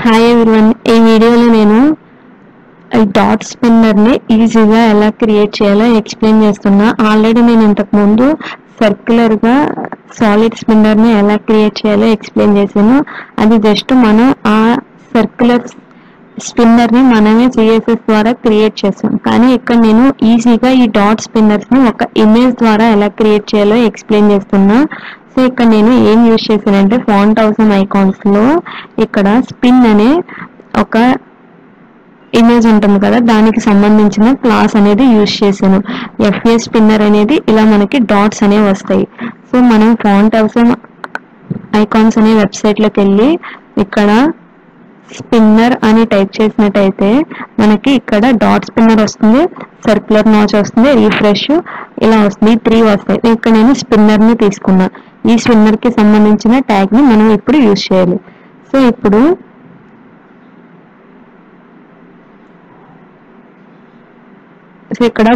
Hi everyone, ఈ వీడియోలో నేను ఈ డాట్ స్పిన్నర్ని ఈజీగా ఎలా క్రియేట్ చేయాలో ఎక్స్ప్లెయిన్ చేస్తున్నా. ఆల్రెడీ నేను ఇంతకుముందు సర్క్యులర్గా సాలిడ్ స్పిన్నర్ని ఎలా క్రియేట్ చేయాలో ఎక్స్ప్లెయిన్ చేశాను. అది జస్ట్ మనం ఆ సర్క్యులర్ స్పిన్నర్ని మనమే సిఎస్ఎస్ ద్వారా క్రియేట్ చేస్తాం. కానీ ఇక్కడ నేను ఈజీగా ఈ డాట్ స్పిన్నర్స్ని ఒక ఇమేజ్ ద్వారా ఎలా క్రియేట్ చేయాలో ఎక్స్ప్లెయిన్ చేస్తున్నా. సో ఇక్కడ నేను ఏం యూజ్ చేశానంటే ఫాంట్ అవసరం ఐకాన్స్లో ఇక్కడ స్పిన్ అనే ఒక ఇమేజ్ ఉంటుంది కదా, దానికి సంబంధించిన క్లాస్ అనేది యూజ్ చేశాను. ఎఫ్ఏ స్పిన్నర్ అనేది ఇలా మనకి డాట్స్ అనేవి వస్తాయి. సో మనం ఫాంట్ అవసరం ఐకాన్స్ అనే వెబ్సైట్లోకి వెళ్ళి ఇక్కడ స్పిన్నర్ అని టైప్ చేసినట్టయితే మనకి ఇక్కడ డాట్ స్పిన్నర్ వస్తుంది, సర్క్యులర్ నాచ్ వస్తుంది, రీఫ్రెష్ ఇలా వస్తుంది. 3 వస్తాయి. ఇక్కడ నేను స్పిన్నర్ని తీసుకున్నా. ఈ స్పిన్నర్కి సంబంధించిన ట్యాగ్ని మనం ఇప్పుడు యూజ్ చేయాలి. సో ఇప్పుడు ఇక్కడ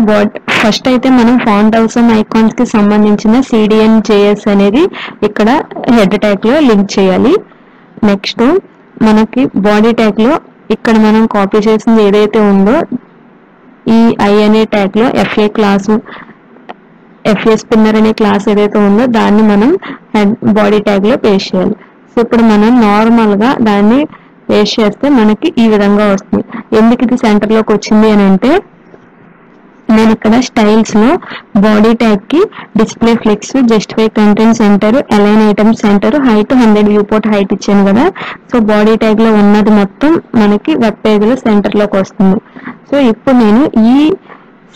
ఫస్ట్ అయితే మనం ఫాంట్ అవసరం ఐకాన్స్ కి సంబంధించిన CDN.js అనేది ఇక్కడ హెడ్ ట్యాగ్ లో లింక్ చేయాలి. నెక్స్ట్ మనకి బాడీ ట్యాగ్ లో ఇక్కడ మనం కాపీ చేసింది ఏదైతే ఉందో ఈ ఐ అనే ట్యాగ్ లో ఎఫ్ఏ క్లాసు ఎఫ్ఏ స్పిన్నర్ అనే క్లాస్ ఏదైతే ఉందో దాన్ని మనం బాడీ ట్యాగ్ లో పేస్ట్ చేయాలి. సో ఇప్పుడు మనం నార్మల్ గా దాన్ని పేస్ట్ చేస్తే మనకి ఈ విధంగా వస్తుంది. ఎందుకు ఇది సెంటర్ లోకి వచ్చింది అని అంటే నేను ఇక్కడ స్టైల్స్ లో బాడీ ట్యాగ్ కి display flex, justify content center, align item center, height 100 view port height ఇచ్చాను కదా. సో బాడీ ట్యాగ్ లో ఉన్నది మొత్తం మనకి వెబ్ పేజ్ లో సెంటర్ లోకి వస్తుంది. సో ఇప్పుడు నేను ఈ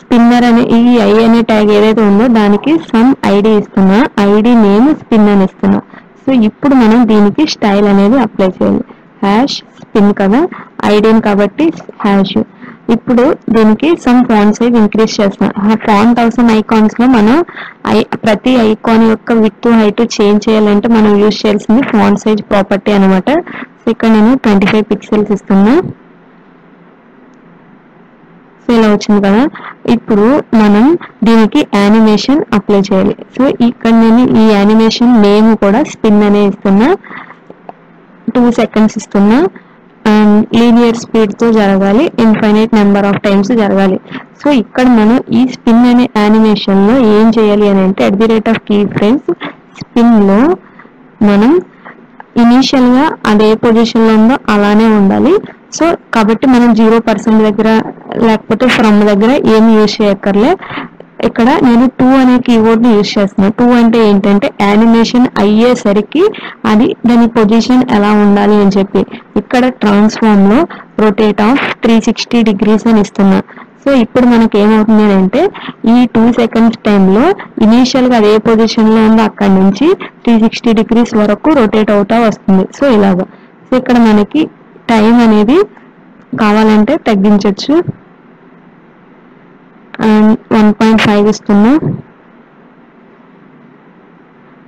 స్పిన్నర్ అనే ఈ ఐ అనే ట్యాగ్ ఏదైతే ఉందో దానికి సమ్ ఐడి ఇస్తున్నా. ఐడి నేమ్ స్పిన్ అని ఇస్తున్నా. సో ఇప్పుడు మనం దీనికి స్టైల్ అనేది అప్లై చేయాలి. హ్యాష్ స్పిన్ కదా, ఐడిని కాబట్టి హ్యాష్. ఇప్పుడు దీనికి సమ్ ఫాంట్ సైజ్ ఇంక్రీజ్ చేస్తున్నాం. ఫాంట్ అవసరం ఐకాన్స్ లో మనం ప్రతి ఐకాన్ యొక్క విడ్త్ హైట్ చేంజ్ చేయాలంటే మనం యూజ్ చేయాల్సింది ఫాంట్ సైజ్ ప్రాపర్టీ అనమాట. సో ఇక్కడ నేను 25 పిక్సెల్స్ ఇస్తున్నా. సో ఇలా వచ్చింది కదా. ఇప్పుడు మనం దీనికి యానిమేషన్ అప్లై చేయాలి. సో ఇక్కడ నేను ఈ యానిమేషన్ నేమ్ కూడా స్పిన్ అనే ఇస్తున్నా. 2 seconds ఇస్తున్నా. లీనియర్ స్పీడ్ తో జరగాలి, ఇన్ఫైనైట్ నెంబర్ ఆఫ్ టైమ్స్ జరగాలి. సో ఇక్కడ మనం ఈ స్పిన్ అనే యానిమేషన్ లో ఏం చేయాలి అని అంటే @keyframes స్పిన్ లో మనం ఇనీషియల్ గా అదే పొజిషన్ లో ఉందో అలానే ఉండాలి. సో కాబట్టి మనం 0% దగ్గర లేకపోతే ఫ్రమ్ దగ్గర ఏమి యూజ్ చేయక్కర్లే. ఇక్కడ నేను 2 అనే కీవర్డ్ ని యూజ్ చేస్తున్నాను. 2 అంటే ఏంటంటే యానిమేషన్ అయ్యేసరికి అది దాని పొజిషన్ ఎలా ఉండాలి అని చెప్పి. ఇక్కడ ట్రాన్స్ఫార్మ్ లో రొటేట్ ఆఫ్ 360 degrees అని ఇస్తున్నా. సో ఇప్పుడు మనకి ఏమవుతుంది అంటే ఈ 2 seconds టైంలో ఇనీషియల్ గా అదే పొజిషన్ లో ఉందో అక్కడి నుంచి 360 degrees వరకు రొటేట్ అవుతా వస్తుంది. సో ఇలాగా. సో ఇక్కడ మనకి టైం అనేది కావాలంటే తగ్గించవచ్చు. 1.5 ఇస్తున్నా.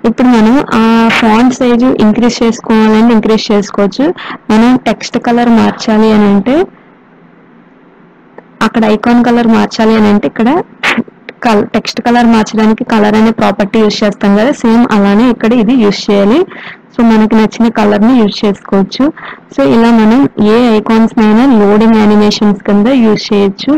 ఇప్పుడు మనం ఆ ఫాంట్ సైజు ఇంక్రీజ్ చేసుకోవాలని ఇంక్రీజ్ చేసుకోవచ్చు. మనం టెక్స్ట్ కలర్ మార్చాలి అని అంటే అక్కడ ఐకాన్ కలర్ మార్చాలి అని అంటే ఇక్కడ టెక్స్ట్ కలర్ మార్చడానికి కలర్ అనే ప్రాపర్టీ యూజ్ చేస్తాం కదా, సేమ్ అలానే ఇక్కడ ఇది యూజ్ చేయాలి. సో మనకి నచ్చిన కలర్ ని యూజ్ చేసుకోవచ్చు. సో ఇలా మనం ఏ ఐకాన్స్ అయినా లోడింగ్ యానిమేషన్స్ కింద యూజ్ చేయొచ్చు.